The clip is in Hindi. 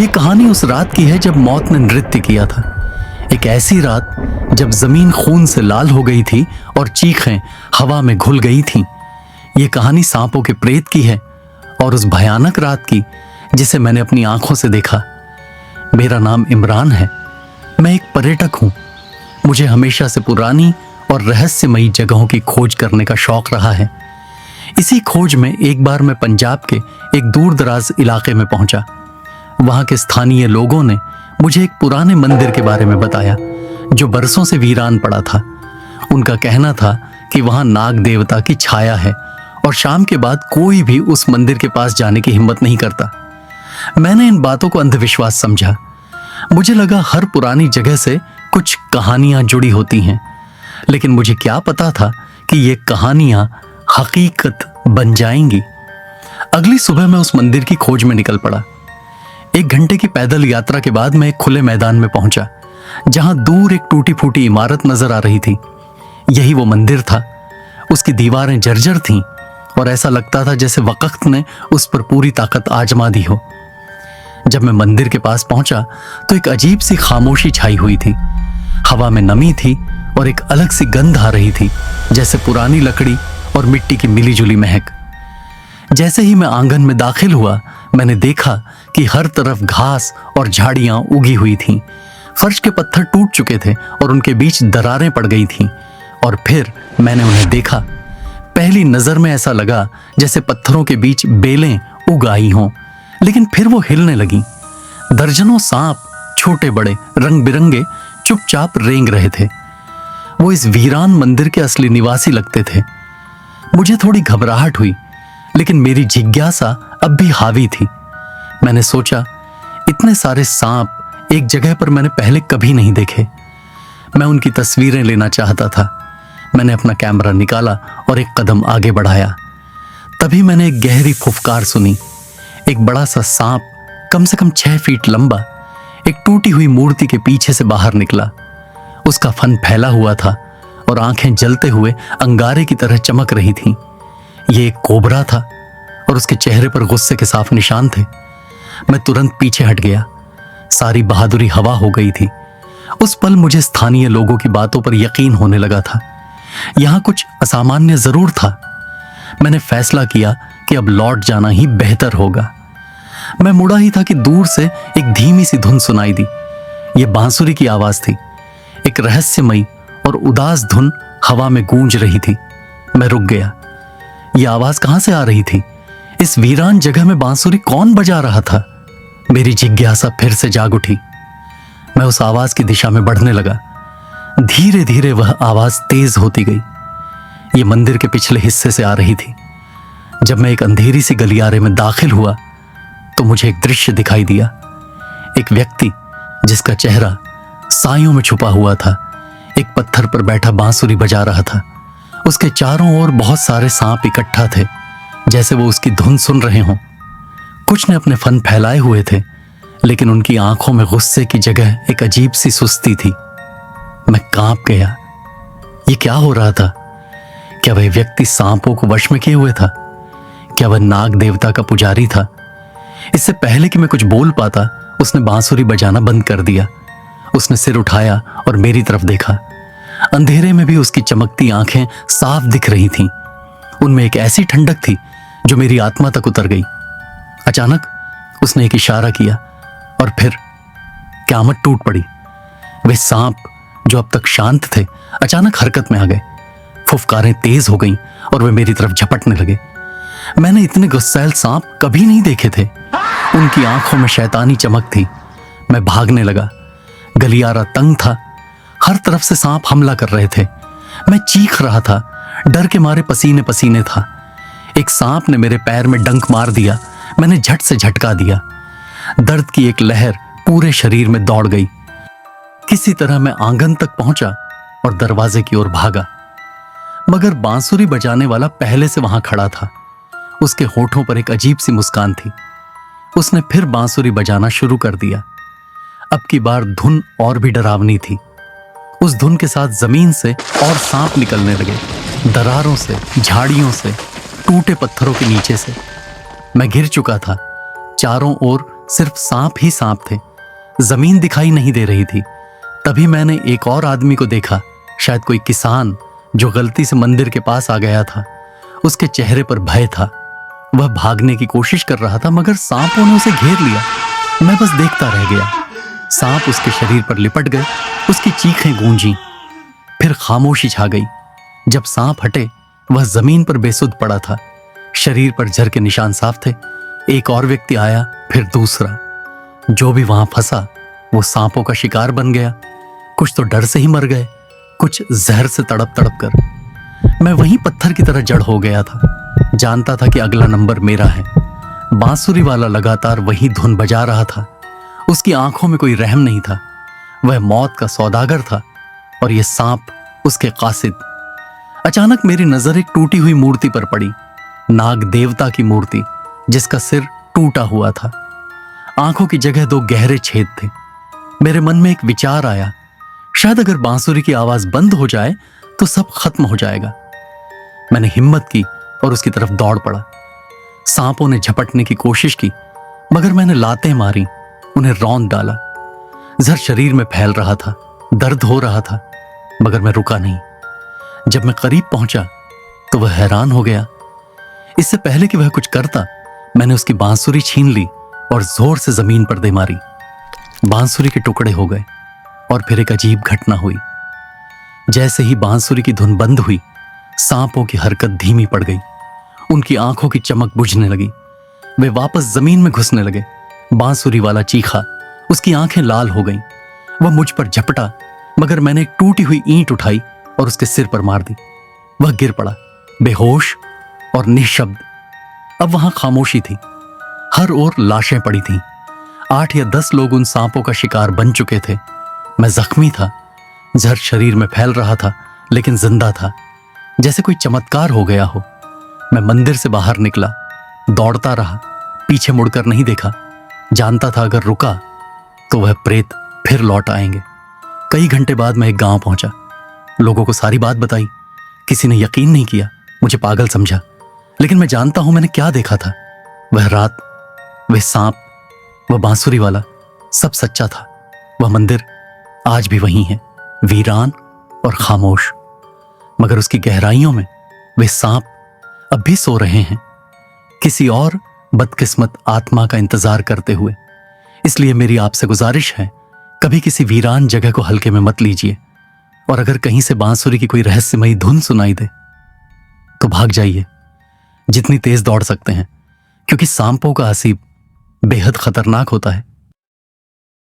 ये कहानी उस रात की है जब मौत ने नृत्य किया था। एक ऐसी रात जब जमीन खून से लाल हो गई थी और चीखें हवा में घुल गई थीं। ये कहानी सांपों के प्रेत की है और उस भयानक रात की जिसे मैंने अपनी आंखों से देखा। मेरा नाम इमरान है। मैं एक पर्यटक हूं। मुझे हमेशा से पुरानी और रहस्यमयी जगहों की खोज करने का शौक रहा है। इसी खोज में एक बार मैं पंजाब के एक दूर दराज इलाके में पहुंचा। वहां के स्थानीय लोगों ने मुझे एक पुराने मंदिर के बारे में बताया जो बरसों से वीरान पड़ा था। उनका कहना था कि वहां नाग देवता की छाया है और शाम के बाद कोई भी उस मंदिर के पास जाने की हिम्मत नहीं करता। मैंने इन बातों को अंधविश्वास समझा। मुझे लगा हर पुरानी जगह से कुछ कहानियां जुड़ी होती हैं, लेकिन मुझे क्या पता था कि ये कहानियां हकीकत बन जाएंगी। अगली सुबह मैं उस मंदिर की खोज में निकल पड़ा। 1 घंटे की पैदल यात्रा के बाद मैं एक खुले मैदान में पहुंचा जहां दूर एक टूटी फूटी इमारत नजर आ रही थी। यही वो मंदिर था। उसकी दीवारें जर्जर थीं और ऐसा लगता था जैसे वक्त ने उस पर पूरी ताकत आजमा दी हो। जब मैं मंदिर के पास पहुंचा तो एक अजीब सी खामोशी छाई हुई थी। हवा में नमी थी और एक अलग सी गंध आ रही थी, जैसे पुरानी लकड़ी और मिट्टी की मिलीजुली महक। जैसे ही मैं आंगन में दाखिल हुआ, मैंने देखा कि हर तरफ घास और झाड़ियां उगी हुई थीं। फर्श के पत्थर टूट चुके थे और उनके बीच दरारें पड़ गई थीं। और फिर मैंने उन्हें देखा। पहली नजर में ऐसा लगा जैसे पत्थरों के बीच बेलें उग आई हों, लेकिन फिर वो हिलने लगीं। दर्जनों सांप, छोटे बड़े, रंग बिरंगे, चुपचाप रेंग रहे थे। वो इस वीरान मंदिर के असली निवासी लगते थे। मुझे थोड़ी घबराहट हुई, लेकिन मेरी जिज्ञासा अब भी हावी थी। मैंने सोचा, इतने सारे सांप एक जगह पर मैंने पहले कभी नहीं देखे। मैं उनकी तस्वीरें लेना चाहता था। मैंने अपना कैमरा निकाला और एक कदम आगे बढ़ाया। तभी मैंने एक गहरी फुफकार सुनी। एक बड़ा सा सांप, कम से कम 6 फीट लंबा, एक टूटी हुई मूर्ति के पीछे से बाहर निकला। उसका फन फैला हुआ था और आंखें जलते हुए अंगारे की तरह चमक रही थीं। यह एक कोबरा था और उसके चेहरे पर गुस्से के साफ निशान थे। मैं तुरंत पीछे हट गया। सारी बहादुरी हवा हो गई थी। उस पल मुझे स्थानीय लोगों की बातों पर यकीन होने लगा था। यहां कुछ असामान्य जरूर था। मैंने फैसला किया कि अब लौट जाना ही बेहतर होगा। मैं मुड़ा ही था कि दूर से एक धीमी सी धुन सुनाई दी। यह बांसुरी की आवाज थी। एक रहस्यमयी और उदास धुन हवा में गूंज रही थी। मैं रुक गया। यह आवाज कहां से आ रही थी? इस वीरान जगह में बांसुरी कौन बजा रहा था? मेरी जिज्ञासा फिर से जाग उठी। मैं उस आवाज की दिशा में बढ़ने लगा। धीरे धीरे वह आवाज तेज होती गई। यह मंदिर के पिछले हिस्से से आ रही थी। जब मैं एक अंधेरी सी गलियारे में दाखिल हुआ तो मुझे एक दृश्य दिखाई दिया। एक व्यक्ति जिसका चेहरा सायों में छुपा हुआ था, एक पत्थर पर बैठा बांसुरी बजा रहा था। उसके चारों ओर बहुत सारे सांप इकट्ठा थे, जैसे वो उसकी धुन सुन रहे हों। कुछ ने अपने फन फैलाए हुए थे, लेकिन उनकी आंखों में गुस्से की जगह एक अजीब सी सुस्ती थी। मैं कांप गया। ये क्या हो रहा था? क्या वह व्यक्ति सांपों को वश में किए हुए था? क्या वह नाग देवता का पुजारी था? इससे पहले कि मैं कुछ बोल पाता, उसने बांसुरी बजाना बंद कर दिया। उसने सिर उठाया और मेरी तरफ देखा। अंधेरे में भी उसकी चमकती आंखें साफ दिख रही थीं। उनमें एक ऐसी ठंडक थी जो मेरी आत्मा तक उतर गई। अचानक उसने एक इशारा किया और फिर क़यामत टूट पड़ी। वे सांप जो अब तक शांत थे, अचानक हरकत में आ गए। फुफकारें तेज हो गईं और वे मेरी तरफ झपटने लगे। मैंने इतने गुस्सैल सांप कभी नहीं देखे थे। उनकी आंखों में शैतानी चमक थी। मैं भागने लगा। गलियारा तंग था। हर तरफ से सांप हमला कर रहे थे। मैं चीख रहा था। डर के मारे पसीने पसीने था। एक सांप ने मेरे पैर में डंक मार दिया। मैंने झट से झटका दिया। दर्द की एक लहर पूरे शरीर में दौड़ गई। किसी तरह मैं आंगन तक पहुंचा और दरवाजे की ओर भागा, मगर बांसुरी बजाने वाला पहले से वहां खड़ा था। उसके होठों पर एक अजीब सी मुस्कान थी। उसने फिर बांसुरी बजाना शुरू कर दिया। अब की बार धुन और भी डरावनी थी। उस धुन के साथ जमीन से और सांप निकलने लगे, दरारों से, झाड़ियों से, टूटे पत्थरों के नीचे से। मैं घिर चुका था। चारों ओर सिर्फ सांप ही सांप थे, जमीन दिखाई नहीं दे रही थी। तभी मैंने एक और आदमी को देखा, शायद कोई किसान जो गलती से मंदिर के पास आ गया था। उसके चेहरे पर भय था। वह भागने की कोशिश कर रहा था, मगर सांपों ने उसे घेर लिया। मैं बस देखता रह गया। सांप उसके शरीर पर लिपट गए, उसकी चीखें गूंजी। फिर खामोशी छा गई। जब सांप हटे, वह जमीन पर बेसुध पड़ा था। शरीर पर जर के निशान साफ थे। एक और व्यक्ति आया, फिर दूसरा। जो भी वहां फंसा वो सांपों का शिकार बन गया। कुछ तो डर से ही मर गए, कुछ जहर से तड़प तड़प कर। मैं वहीं पत्थर की तरह जड़ हो गया था। जानता था कि अगला नंबर मेरा है। बांसुरी वाला लगातार वही धुन बजा रहा था। उसकी आंखों में कोई रहम नहीं था। वह मौत का सौदागर था और यह सांप उसके कासिद। अचानक मेरी नजर एक टूटी हुई मूर्ति पर पड़ी, नाग देवता की मूर्ति, जिसका सिर टूटा हुआ था। आंखों की जगह 2 गहरे छेद थे। मेरे मन में एक विचार आया, शायद अगर बांसुरी की आवाज बंद हो जाए तो सब खत्म हो जाएगा। मैंने हिम्मत की और उसकी तरफ दौड़ पड़ा। सांपों ने झपटने की कोशिश की, मगर मैंने लातें मारी, उन्हें रौंद डाला। जहर शरीर में फैल रहा था, दर्द हो रहा था, मगर मैं रुका नहीं। जब मैं करीब पहुंचा तो वह हैरान हो गया। इससे पहले कि वह कुछ करता, मैंने उसकी बांसुरी छीन ली और जोर से जमीन पर दे मारी। बांसुरी के टुकड़े हो गए और फिर एक अजीब घटना हुई। जैसे ही बांसुरी की धुन बंद हुई, सांपों की हरकत धीमी पड़ गई। उनकी आंखों की चमक बुझने लगी। वे वापस जमीन में घुसने लगे। बांसुरी वाला चीखा, उसकी आंखें लाल हो गईं। वह मुझ पर झपटा, मगर मैंने एक टूटी हुई ईंट उठाई और उसके सिर पर मार दी। वह गिर पड़ा, बेहोश और निःशब्द। अब वहां खामोशी थी। हर ओर लाशें पड़ी थीं। 8 या 10 लोग उन सांपों का शिकार बन चुके थे। मैं जख्मी था, जहर शरीर में फैल रहा था, लेकिन जिंदा था, जैसे कोई चमत्कार हो गया हो। मैं मंदिर से बाहर निकला, दौड़ता रहा, पीछे मुड़कर नहीं देखा। जानता था अगर रुका तो वह प्रेत फिर लौट आएंगे। कई घंटे बाद मैं एक गांव पहुंचा। लोगों को सारी बात बताई। किसी ने यकीन नहीं किया, मुझे पागल समझा। लेकिन मैं जानता हूं मैंने क्या देखा था। वह रात, वह सांप, वह बांसुरी वाला, सब सच्चा था। वह मंदिर आज भी वही है, वीरान और खामोश। मगर उसकी गहराइयों में वे सांप अब भी सो रहे हैं, किसी और बदकिस्मत आत्मा का इंतजार करते हुए। इसलिए मेरी आपसे गुजारिश है, कभी किसी वीरान जगह को हल्के में मत लीजिए। और अगर कहीं से बांसुरी की कोई रहस्यमयी धुन सुनाई दे तो भाग जाइए, जितनी तेज दौड़ सकते हैं, क्योंकि सांपों का हसीब बेहद खतरनाक होता है।